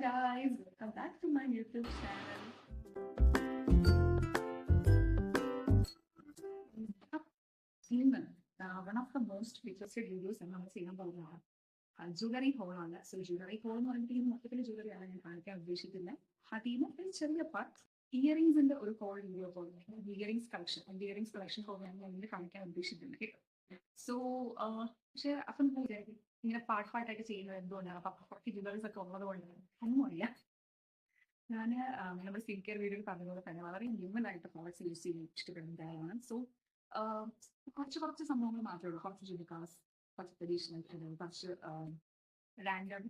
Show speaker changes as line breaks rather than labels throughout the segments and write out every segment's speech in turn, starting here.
guys, welcome back to my YouTube channel. One of the most requested videos നമ്മൾ ചെയ്യാൻ പോകുന്നതാണ് jewellery whole ആണ്. So jewellery whole എന്ന് പറയുമ്പോൾ മൊത്തത്തിൽ ജ്വല്ലറി ആണ് ഞാൻ കാണിക്കാൻ ഉദ്ദേശിക്കുന്നത്. അതിൽ നിന്ന് ഒരു ചെറിയ പാർട്ട് ഇയറിംഗ്സിന്റെ ഒരു ഹോൾ വീഡിയോ പോലെ ഇയറിംഗ്സ് കളക്ഷൻ ഹോൾ ഞാൻ ഇന്ന് കാണിക്കാൻ ഉദ്ദേശിക്കുന്നത്. സോ പക്ഷെ അപ്പം ഇങ്ങനെ പാർട്ടായിട്ട് ചെയ്യുന്നത് എന്തുകൊണ്ടാണ്? അപ്പൊ കുറച്ച് ജ്വല്ലറീസ് ഒക്കെ ഉള്ളത് കൊണ്ടാണ് ഒന്നുമില്ല. ഞാൻ നമ്മുടെ സ്കിൻ കെയർ വീഡിയോയിൽ പറഞ്ഞതുപോലെ തന്നെ വളരെ ഹ്യൂമൻ ആയിട്ട് പ്രോഡക്ട്സ് യൂസ് ചെയ്യാൻ ഇഷ്ടപ്പെടുന്ന ആളാണ്. സോ കുറച്ച് സംഭവങ്ങൾ മാത്രമേ ഉള്ളൂ. കുറച്ച് ജുലിക്കാസ്, കുറച്ച് ട്രഡീഷണൽ, കുറച്ച് റാൻഡം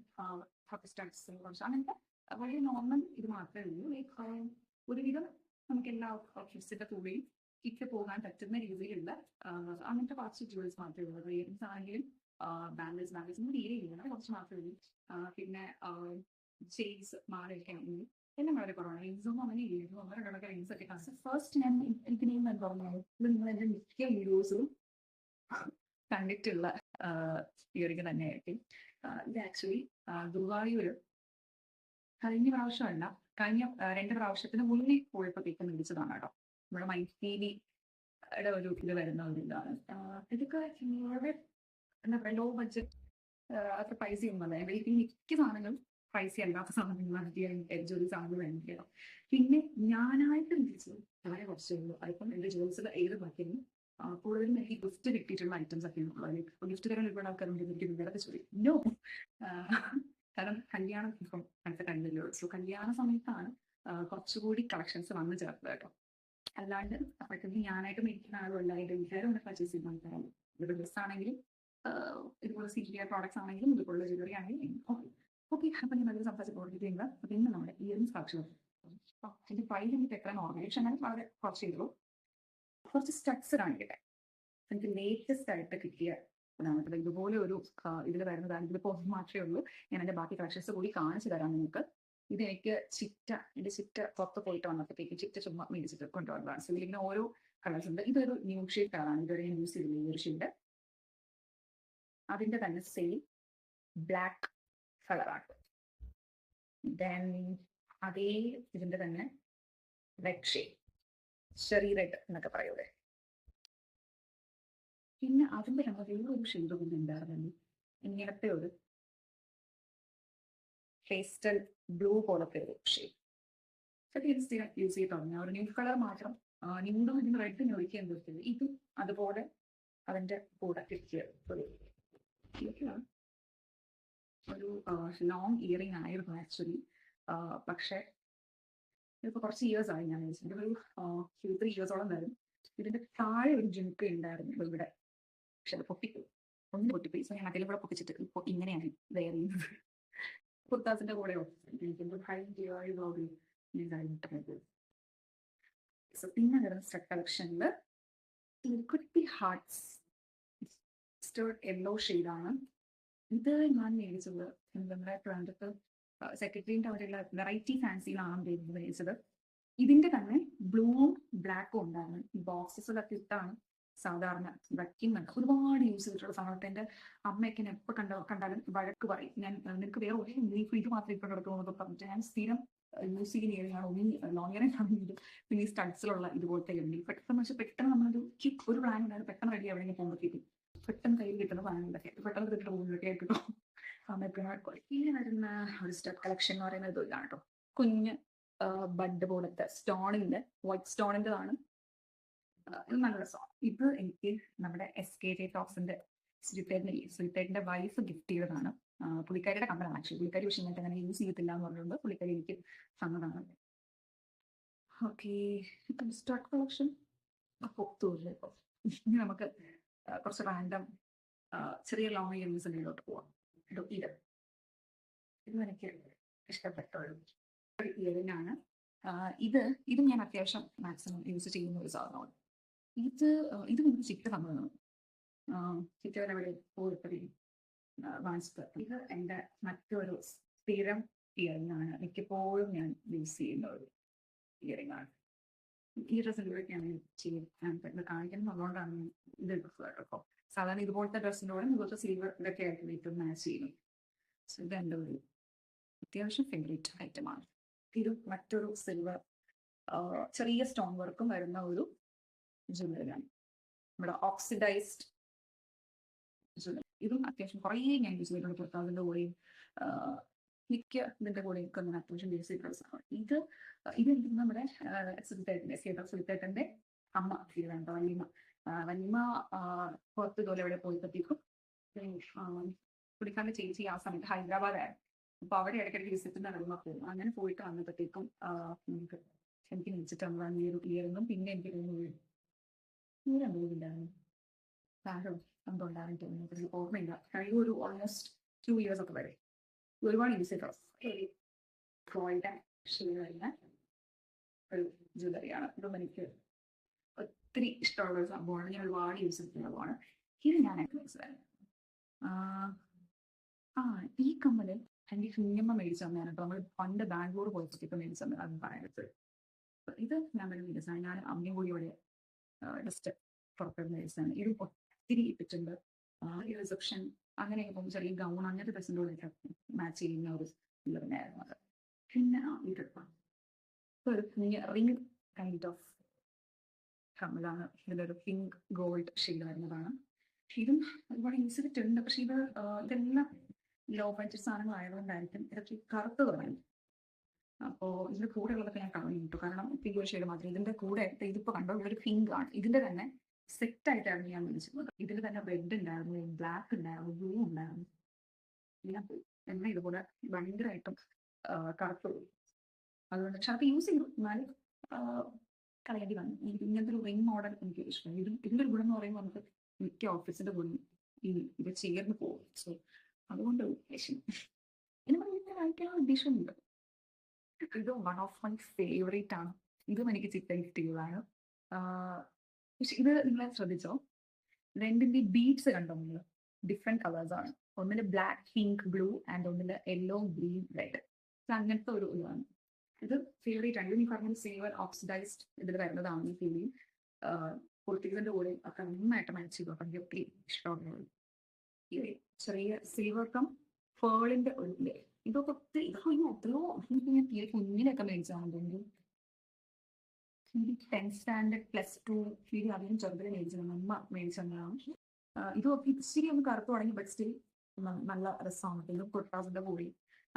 സ്റ്റഡ്സ്, കുറച്ച് അങ്ങനത്തെ വളരെ നോർമൽ ഇത് മാത്രമേ ഉള്ളൂ. ലൈക്ക് ഒരുവിധം നമുക്ക് എല്ലാ ഓഫീസിന്റെ കൂടെയും ഇട്ട് പോകാൻ പറ്റുന്ന രീതിയിലുള്ള അങ്ങനത്തെ കുറച്ച് ജുവൽസ് മാത്രമേ ഉള്ളൂ. ഇയറിംഗ്സ് ആണെങ്കിലും ബാംഗിൾസ് തീരെ ഇല്ല, കുറച്ച് മാത്രമേ ഉള്ളൂ. പിന്നെ ചെയിൻസ്, മാലയൊക്കെ ആണെങ്കിലും എല്ലാം വളരെ കുറവാണ്. റിങ്സൊന്നും അങ്ങനെ ഇല്ല, ഒന്നര റിങ്സ് ഒക്കെ കാണും. ഫസ്റ്റ് ഞാൻ ഇതിനെയും ഞാൻ പറഞ്ഞു, നിങ്ങൾ എൻ്റെ മിക്ക വീഡിയോസിലും കണ്ടിട്ടുള്ള ഇയറിംഗ് തന്നെയായിരിക്കും. ഇത് ആക്ച്വലി ഗുരുവായൂർ കഴിഞ്ഞ പ്രാവശ്യമല്ല, കഴിഞ്ഞ 2 പ്രാവശ്യത്തിന് മുന്നേ പോയപ്പോഴത്തേക്ക് മേടിച്ചതാണ് കേട്ടോ. നമ്മുടെ മൈഥിലിയുടെ ഒരു ഇത് വരുന്ന ഒരു ഇതാണ്. ഇതൊക്കെ വളരെ എന്താ പറയുക, ലോ ബഡ്ജറ്റ് അത്ര പൈസ ഒന്നുമല്ല. മിക്ക സാധനങ്ങളും പൈസ അല്ലാത്ത സാധനങ്ങളാണ് ജോലി സാധനങ്ങൾ വേണ്ടിയത്. പിന്നെ ഞാനായിട്ട് മേടിച്ചത് വളരെ കുറച്ചേ ഉള്ളൂ. അതിപ്പം എൻ്റെ ജോലിസിൽ ഏത് ബാക്കിയും കൂടുതലും എനിക്ക് ഗിഫ്റ്റ് കിട്ടിയിട്ടുള്ള ഐറ്റംസ് ഒക്കെ ഉള്ളത്. ഇപ്പൊ ഗിഫ്റ്റ് തരാൻ ഒരുപാട് ആൾക്കാരുണ്ട്, എനിക്ക് നിങ്ങളുടെ ചോദിക്കും നോ. കാരണം കല്യാണം ഇപ്പം അടുത്ത കഴിഞ്ഞല്ലോ. സോ കല്യാണ സമയത്താണ് കുറച്ചുകൂടി കളക്ഷൻസ് വന്നു ചേർത്തത് കേട്ടോ. അല്ലാണ്ട് അപ്പോഴത്തേക്ക് ഞാനായിട്ട് മേടിക്കുന്ന ആളുമല്ല, എൻ്റെ വീട്ടുകാരും കൊണ്ട് പർച്ചേസ് ചെയ്യുന്ന ആൾക്കാരാണ്. ഇത് ഡ്രസ് ആണെങ്കിലും ഇതുപോലെ CGI പ്രോഡക്ട്സ് ആണെങ്കിലും ഇതുപോലുള്ള ജ്വല്ലറി ആണെങ്കിലും ഓക്കെ. അപ്പൊ ഞാൻ അതിൽ സംസാരിച്ച് പോയിട്ട് അപ്പൊ ഇന്ന് നമ്മുടെ ഇയറിംഗ്സ് കളക്ഷൻ എൻ്റെ പ്രൈസ് എനിക്ക് എത്ര ഓർഗനൈസേഷൻ ആണ് വളരെ കുറച്ച് ചെയ്തുള്ളൂ. കുറച്ച് സ്റ്റഡ്സ് കാണിക്കട്ടെ. എനിക്ക് ലേറ്റസ്റ്റ് ആയിട്ട് കിട്ടിയ ഇതാണ്. ഇതുപോലെ ഒരു ഇതിൽ വരുന്നതാണ്. ഇതിലിപ്പോൾ മാത്രമേ ഉള്ളൂ. ഞാൻ എൻ്റെ ബാക്കി കളക്ഷൻസ് കൂടി കാണിച്ചു തരാം നിങ്ങൾക്ക്. ഇത് എനിക്ക് എൻ്റെ ചിറ്റ പുറത്ത് പോയിട്ട് വന്നപ്പോഴത്തേക്ക് ചിറ്റ ചുമ്മാ മേടിച്ചിട്ട് കൊണ്ടുവന്നതാണ്. സോ ഇതിലിങ്ങനെ ഓരോ കളേഴ്സ് ഉണ്ട്. ഇതൊരു ന്യൂ ഷെയ്ഡ് കളറാണ്, ഇതുവരെ ഞാൻ യൂസ് ചെയ്തില്ല ഈ ഒരു ഷെയ്ഡ്. അതിന്റെ തന്നെ സെയിം ബ്ലാക്ക് കളറാണ്. ദെൻ അതേ ഇതിന്റെ തന്നെ റെഡ് ഷെയ്ഡ്, ചെറി റെഡ് എന്നൊക്കെ പറയൂലേ. പിന്നെ അതിന്റെ തന്നെ വേറൊരു ഷെയ്ഡ് കൂടി ഉണ്ടായിരുന്നല്ലോ, ഇങ്ങനത്തെ ഒരു പേസ്റ്റൽ ബ്ലൂ പോലത്തെ ഒരു ഷെയ്ഡ്. യൂസ് ചെയ്ത് തുടങ്ങി ഒരു ന്യൂ കളർ മാത്രം. ന്യൂഡും ഇതിന് റെഡ് നോക്കിയാൽ നിർത്തിയത് ഇതും അതുപോലെ അതിന്റെ കൂടെ കിട്ടിയ ഒരു ലോങ് ഇയറിംഗ് ആയിരുന്നു ആക്ച്വലി. പക്ഷെ ഇതിപ്പോ കുറച്ച് ഇയേഴ്സ് ആയി ഞാൻ വെച്ചിട്ട്, ഒരു 2-3 ഇയേഴ്സോളം വരും. ഇതിന്റെ താഴെ ഒരു ജിമുക്ക് ഉണ്ടായിരുന്നു ഇവിടെ, പക്ഷെ അത് പൊട്ടിപ്പോയി, ഒന്ന് പൊട്ടിപ്പോയി. സോ ഞാൻ അതിൽ കൂടെ പൊട്ടിച്ചിട്ട് ഇപ്പൊ ഇങ്ങനെയാണ് വെയർ ചെയ്യുന്നത്. കുർത്താസിന്റെ കൂടെ പിന്നെ വരുന്ന സ്റ്റഡ് കളക്ഷനില് കുട്ടി ഹാർട്ട്സ് യെല്ലോ ഷെയ്ഡാണ്. ഇത് ഞാൻ മേടിച്ചത് നമ്മുടെ ട്രിവാൻഡ്രത്ത് സെക്രട്ടറിന്റെ അവിടെയുള്ള വെറൈറ്റി ഫാൻസിയിലാണ് മേടിച്ചത്. ഇതിന്റെ തന്നെ ബ്ലൂവും ബ്ലാക്കും ഉണ്ടായിരുന്നു. ഈ ബോക്സസിലൊക്കെ ഇട്ടാണ് സാധാരണ വയ്ക്കുന്നുണ്ട്. ഒരുപാട് യൂസ് ചെയ്തിട്ടുള്ള സാധനത്തെ എൻ്റെ അമ്മയൊക്കെ ഞാൻ എപ്പോൾ കണ്ടാലും വഴക്ക് പറയും, ഞാൻ നിനക്ക് വേറെ ഒരു ഇത് മാത്രം ഇപ്പം കിടക്കുമെന്നൊക്കെ പറഞ്ഞിട്ട്. ഞാൻ സ്ഥിരം യൂസ് ചെയ്യുന്ന ഏരിയയാണ് ഒന്നി ലോങ് ഇയറിംഗ് ആണെങ്കിലും പിന്നെ ഈ സ്റ്റഡ്സിലുള്ള ഇതുപോലത്തെ എണ്ണി പെട്ടെന്ന് നമ്മളൊരു ഒരു പ്ലാൻ ഉണ്ടായിരുന്നു, പെട്ടെന്ന് റെഡി എവിടെയെങ്കിലും പോകുമ്പോഴത്തേക്കും പെട്ടെന്ന് കയ്യിൽ കിട്ടുന്ന പ്ലാനുകളൊക്കെ പെട്ടെന്ന് കിട്ടുന്ന പോകുമ്പോഴൊക്കെ കിട്ടും. പിന്നെ വരുന്ന ഒരു സ്റ്റഡ് കളക്ഷൻ എന്ന് പറയുന്നത് ഇതാണ് കേട്ടോ. കുഞ്ഞ് ബഡ് പോലത്തെ സ്റ്റോണിന്റെ, വൈറ്റ് സ്റ്റോണിൻ്റെതാണ്. ഇത് നല്ല രസമാണ്. ഇത് എനിക്ക് നമ്മുടെ SKJ ടോക്സിന്റെ ശ്രീത്തേട്ടന്റെ വൈഫ് ഗിഫ്റ്റ് ചെയ്തതാണ്. പുള്ളിക്കാരിയുടെ കമ്പനിയാണ് ആക്ച്വലി. പുള്ളിക്കാരി പക്ഷേ ഇങ്ങനത്തെ അങ്ങനെ യൂസ് ചെയ്യത്തില്ല എന്ന് പറഞ്ഞുകൊണ്ട് പുള്ളിക്കാരി എനിക്ക് തന്നതാണ്. ഓക്കെ, സ്റ്റഡ് കളക്ഷൻ പൊത്തൂല്ലേ. ഇപ്പൊ ഇനി നമുക്ക് കുറച്ച് റാൻഡം ചെറിയ ലോങ് ഇയറിംഗ്സിലോട്ട് പോവാം. ഇത് എനിക്ക് ഇഷ്ടപ്പെട്ട ഒരു ഇയറിംഗ് ആണ്. ഇത് ഞാൻ അത്യാവശ്യം മാക്സിമം യൂസ് ചെയ്യുന്ന ഒരു സാധനമാണ്. ഇത് നമുക്ക് ചിറ്റ തന്നതാണ്. ചിറ്റവരെവിടെ പോയിട്ട് വാങ്ങിച്ചത്. ഇത് എൻ്റെ മറ്റൊരു സ്ഥിരം ഇയറിംഗ് ആണ്. മിക്കപ്പോഴും ഞാൻ യൂസ് ചെയ്യുന്ന ഒരു ഇയറിംഗ് ആണ്. ഈ ഡ്രസ്സിൻ്റെ കൂടെയൊക്കെയാണ് കാണിക്കുന്നത്, അതുകൊണ്ടാണ് ഞാൻ ഇത് എടുത്തത് കേട്ടോ. സാധാരണ ഇതുപോലത്തെ ഡ്രസ്സിൻ്റെ കൂടെ ഇതുപോലത്തെ സിൽവർ ഇതൊക്കെ ആയിട്ട് ഏറ്റവും മാച്ച് ചെയ്യുന്നു. സോ ഇത് എൻ്റെ ഒരു അത്യാവശ്യം ഫേവറേറ്റ് ഐറ്റമാണ്. ഇത് മറ്റൊരു സിൽവർ ചെറിയ സ്റ്റോൺ വർക്കും വരുന്ന ഒരു ജ്വല്ലറിയാണ്. നമ്മുടെ ഓക്സിഡൈസ്ഡ് ജ്വല്ലറി. ഇതും അത്യാവശ്യം കുറേ ഞാൻ യൂസ് ചെയ്തിട്ടുണ്ട്. പുറത്താവിൻ്റെ കൂടെയും മിക്ക ഇതിൻ്റെ കൂടെയും ഒക്കെ ഞാൻ അത്യാവശ്യം യൂസ് ചെയ്തിട്ടുള്ള ഇത് നമ്മുടെ സുൽത്തേട്ടൻ്റെ അമ്മ വേണ്ട വല്യമ്മ പുറത്ത് ഇതുപോലെ എവിടെ പോയപ്പോഴത്തേക്കും പുള്ളിക്കാരൻ്റെ ചേച്ചി ആ സമയത്ത് ഹൈദരാബാദായിരുന്നു. അപ്പൊ അവിടെ ഇടയ്ക്കിടയ്ക്ക് വിസിറ്റ് നടന്ന പോകും. അങ്ങനെ പോയിട്ട് വന്നപ്പോഴത്തേക്കും എനിക്ക് വിളിച്ചിട്ട് വന്നതാണ് ഈ ഒരു ഇയറിനും. പിന്നെ എനിക്ക് തോന്നുന്നില്ലായിരുന്നു താരം എന്തുണ്ടായിരുന്നു തോന്നുന്നു, ഓർമ്മയില്ല. കഴിഞ്ഞ ഒരു ഓൾമോസ്റ്റ് 2 years ഒക്കെ വരെ ഒരുപാട് യൂസ് ചെയ്തിട്ടുള്ള ഗോൾഡൻ ഷെയ്ഡ് വരുന്ന ഒരു ജ്വല്ലറിയാണ്. ഇതും എനിക്ക് ഒത്തിരി ഇഷ്ടമുള്ള ഒരു സംഭവമാണ്. ഞാൻ ഒരുപാട് യൂസ് ചെയ്തിട്ടുള്ളതാണ്. ഇത് ഞാൻ മനസ്സിലായി. ഈ കമ്മല് എനിക്ക് കുഞ്ഞമ്മ മേടിച്ചു തന്നെയാണ് കേട്ടോ. നമ്മൾ പണ്ട് ബാംഗ്ലൂർ പോയപ്പോഴത്തേക്ക് മേടിച്ചു തന്നെ അത് പറയുന്നത്. ഇത് ഞാൻ മേടിച്ചതാണ്. ഞാൻ അമ്മയും കൂടി ഇവിടെ ജസ്റ്റ് പുറത്ത് മേടിച്ചതാണ്. ഇത് ഒത്തിരി ഇട്ടിട്ടുണ്ട്. റിസപ്ഷൻ അങ്ങനെയൊക്കെ പോകും, ചെറിയ ഗൗൺ അങ്ങനത്തെ ഡ്രസ്സിൻ്റെ കൂടെ മാച്ച് ചെയ്യുന്ന ഒരു ജ്വല്ലറിനായിരുന്നു അത്. പിന്നെ ഒരു റിംഗ് കൈൻഡ് ഓഫ് കമ്മലാണ്. ഇതിലൊരു പിങ്ക് ഗോൾഡ് ഷെയ്ഡ് വരുന്നതാണ്. ഇതും ഒരുപാട് യൂസ് ചെയ്തിട്ടുണ്ട്. പക്ഷെ ഇതെല്ലാം ലോ ബഡ്ജറ്റ് സാധനങ്ങളായതുകൊണ്ടായിരിക്കും ഇതൊക്കെ കറുത്ത് തുടങ്ങി. അപ്പോൾ ഇതിന്റെ കൂടെ ഉള്ളതൊക്കെ ഞാൻ കളഞ്ഞു കിട്ടും. കാരണം പിങ്ക് ഒരു ഷെയ്ഡ് മാത്രം. ഇതിന്റെ കൂടെ ഇതിപ്പോ കണ്ടോ ഇതൊരു പിങ്ക് ആണ്. ഇതിന്റെ തന്നെ സെറ്റ് ആയിട്ടായിരുന്നു ഞാൻ വിളിച്ചത്. ഇതിൽ തന്നെ റെഡ് ഉണ്ടായിരുന്നു, ബ്ലാക്ക് ഉണ്ടായിരുന്നു, ബ്ലൂ ഉണ്ടായിരുന്നു. എല്ലാം ഇതുപോലെ ഭയങ്കരമായിട്ടും കറുത്ത് പോയി. അതുകൊണ്ട് പക്ഷെ അതൊക്കെ യൂസ് ചെയ്തു. എന്നാലും കളയേണ്ടി വന്നു. ഇങ്ങനത്തെ ഒരു റിംഗ് മോഡൽ എനിക്ക് ഇഷ്ടമാണ്. ഇതിന്റെ ഒരു ഗുണം എന്ന് പറയുമ്പോൾ നമുക്ക് മിക്ക ഓഫീസിന്റെ ഗുണം ഇത് ചേർന്ന് പോകും. സോ അതുകൊണ്ട് ഉദ്ദേശം ഇനി വീട്ടിൽ വായിക്കാനുള്ള ഉദ്ദേശമുണ്ട്. ഇത് വൺ ഓഫ് മൈ ഫേവറേറ്റ് ആണ്. ഇതും എനിക്ക് ചിക്കൻ കിട്ടിയതാണ്. പക്ഷെ ഇത് നിങ്ങൾ ശ്രദ്ധിച്ചോ, രണ്ടിന്റെ ബീഡ്സ് കണ്ടോ നിങ്ങൾ? ഡിഫറെന്റ് കളേഴ്സ് ആണ്. ഒന്നില് ബ്ലാക്ക്, പിങ്ക്, ബ്ലൂ ആൻഡ് ഒന്നില് യെല്ലോ, ഗ്രീൻ, റെഡ്. അങ്ങനത്തെ ഒരു ഇതാണ്. ഇത് ഫേവറേറ്റ് ആണ്. ഇത് നീ പറഞ്ഞ സിൽവർ ഓക്സിഡൈസ്ഡ് ഇതിൽ വരുന്നതാണ്. ഈ ഫീലിംഗ് കുർത്തികളുടെ കൂടെ ഒക്കെ നന്നായിട്ട് മാച്ച് ചെയ്തു. അപ്പം എനിക്ക് ഒത്തിരി ഇഷ്ടമുള്ളത് ഈ ചെറിയ സിൽവർ കം പേളിന്റെ ഒരു ഇതൊക്കെ ഒത്തിരി എത്രയോ ഞാൻ തീരെ കുഞ്ഞിനൊക്കെ മേടിച്ചാണ് തോന്നുന്നു. 10th സ്റ്റാൻഡേർഡ് +2 ഫീൽ അധികം ചെറുതിൽ മേടിച്ചത് അമ്മ മേടിച്ചതാണ്. ഇതൊക്കെ ഇച്ചിരി ഒന്ന് കറുത്ത് തുടങ്ങി. ബട്ട് സ്റ്റിൽ നല്ല രസമാണ്. ഇത് കുർത്താസിന്റെ കൂടി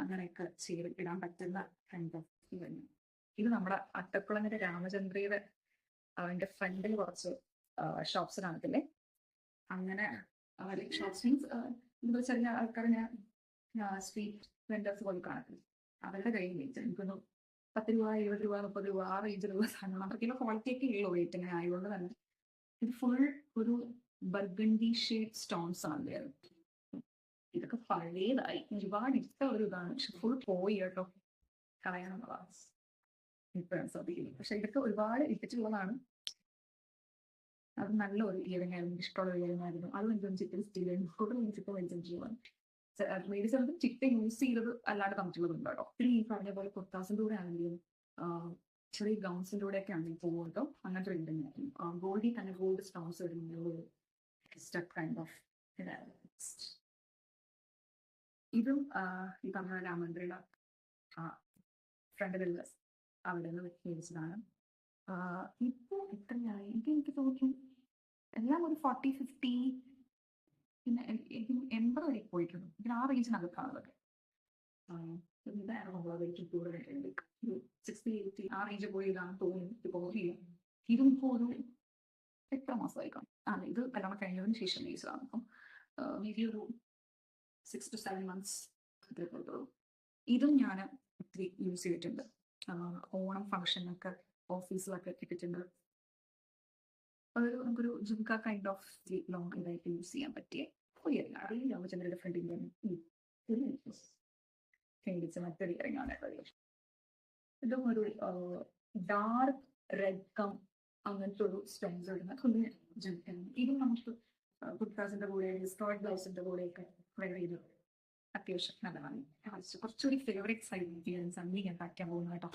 അങ്ങനെയൊക്കെ ചെയ്ത് ഇടാൻ പറ്റുന്ന കൈൻഡ് ഓഫ് ഇവന്റ്. ഇത് നമ്മുടെ അട്ടക്കുളങ്ങര രാമചന്ദ്രയുടെ അവന്റെ ഫ്രണ്ടിൽ കുറച്ച് ഷോപ്സ് കാണത്തില്ലേ, അങ്ങനെ ഷോപ്സ് മീൻസ് നിങ്ങൾ ചെറിയ ആൾക്കാരെ ഞാൻ സ്ട്രീറ്റ് വെൻഡേഴ്സ് പോലെ കാണത്തില്ല, അവരുടെ കയ്യിൽ മേടിച്ചത്. എനിക്കൊന്ന് 10 രൂപ, 20 രൂപ, 30 രൂപ ആ റേഞ്ചിലുള്ള സാധനങ്ങൾ. അവർക്കുള്ള ക്വാളിറ്റി ഒക്കെ ഉള്ളൂ റേറ്റിങ്ങനെ ആയതുകൊണ്ട് തന്നെ. ഇത് ഫുൾ ഒരു ബർഗണ്ടി ഷേഡ് സ്റ്റോൺസ് ആണ്. ഇതൊക്കെ പഴയതായി, ഒരുപാട് ഇഷ്ട ഒരു ഇതാണ്. പക്ഷെ ഫുൾ പോയി കേട്ടോ, കളയാനുള്ളതാണ്. പക്ഷെ ഇതൊക്കെ ഒരുപാട് ഇട്ടിട്ടുള്ളതാണ്. അത് നല്ല ഒരു ഇയറിംഗ് ആയിരുന്നു, ഇഷ്ടമുള്ള ഒരു ഇയറിംഗ് ആയിരുന്നു. അത് എനിക്ക് ചിക്കൻ സ്റ്റീൽ ചിക്കൻ മേടിച്ചിട്ടുള്ളതാണ്. മേടിച്ചത് ചിക്കൻ യൂസ് ചെയ്തത് അല്ലാണ്ട് തന്നിട്ടുള്ളതുണ്ട് കേട്ടോ. പിന്നെ ഈ പറഞ്ഞ പോലെ കുർത്താസിന്റെ കൂടെ ആണെങ്കിലും ചെറിയ ഗൗൺസിന്റെ കൂടെ ഒക്കെ ആണെങ്കിൽ പോകും കേട്ടോ. അങ്ങനത്തെ ഒരു ഇയറിംഗ് ആയിരുന്നു. ഗോൾഡിൽ തന്നെ ഗോൾഡ് സ്റ്റോൺസ് വരുന്ന സ്റ്റക്ക് കൈൻഡ് ഓഫ് ഇതായിരുന്നു. ഇതും ഈ പറഞ്ഞ രാമചന്ദ്രയുടെ ഫ്രണ്ടിലുള്ള അവിടെ നിന്ന് മേടിച്ചതാണ്. ഇപ്പൊ എത്രയായി എനിക്ക് തോന്നുന്നു എല്ലാം ഒരു 40-50, പിന്നെ 80 വരെ പോയിട്ടുണ്ട്. പിന്നെ ആ റേഞ്ചിനകത്താണ് അതൊക്കെ. കൂടുതലായിട്ട് 60-80 ആ റേഞ്ച് പോയി ഇതാണ് തോന്നുന്നു. ഇപ്പോൾ ഇതും ഇപ്പോൾ ഒരു എത്ര മാസമായി കാണും. ഇത് കല്യാണം കഴിഞ്ഞതിന് ശേഷം മേടിച്ചതാണ്. അപ്പം മേബി ഒരു 6 to 7 months അതേപോലത്തുള്ളൂ. ഇതും ഞാൻ ഒത്തിരി യൂസ് ചെയ്തിട്ടുണ്ട്. ഓണം ഫംഗ്ഷനൊക്കെ ഓഫീസിലൊക്കെ ഇട്ടിട്ടുണ്ട്. നമുക്കൊരു ജുംക കൈൻഡ് ഓഫ് ലോങ് ഇതായിട്ട് യൂസ് ചെയ്യാൻ പറ്റിയ രാമചന്ദ്രയുടെ ഫ്രണ്ടിൽ മേടിച്ച മറ്റൊരു ഇയറിംഗ് ആണ്. ഇതും ഒരു ഡാർക്ക് റെഡ് കം അങ്ങനത്തെ ഒരു സ്റ്റോൺസ് ഇടുന്ന കുഞ്ഞ് ജുംക്കയാണ്. ഇതും നമുക്ക് കുർത്താസിന്റെ കൂടെ സ്കേർട്ട് ബ്ലൗസിന്റെ കൂടെയൊക്കെ വെയർ ചെയ്ത് അത്യാവശ്യം നല്ലതാണ്. കുറച്ചൊരു ഫേവറേറ്റ് സൈഡ് ആണ് ഞാൻ കാണിക്കാൻ പോകുന്നത് കേട്ടോ.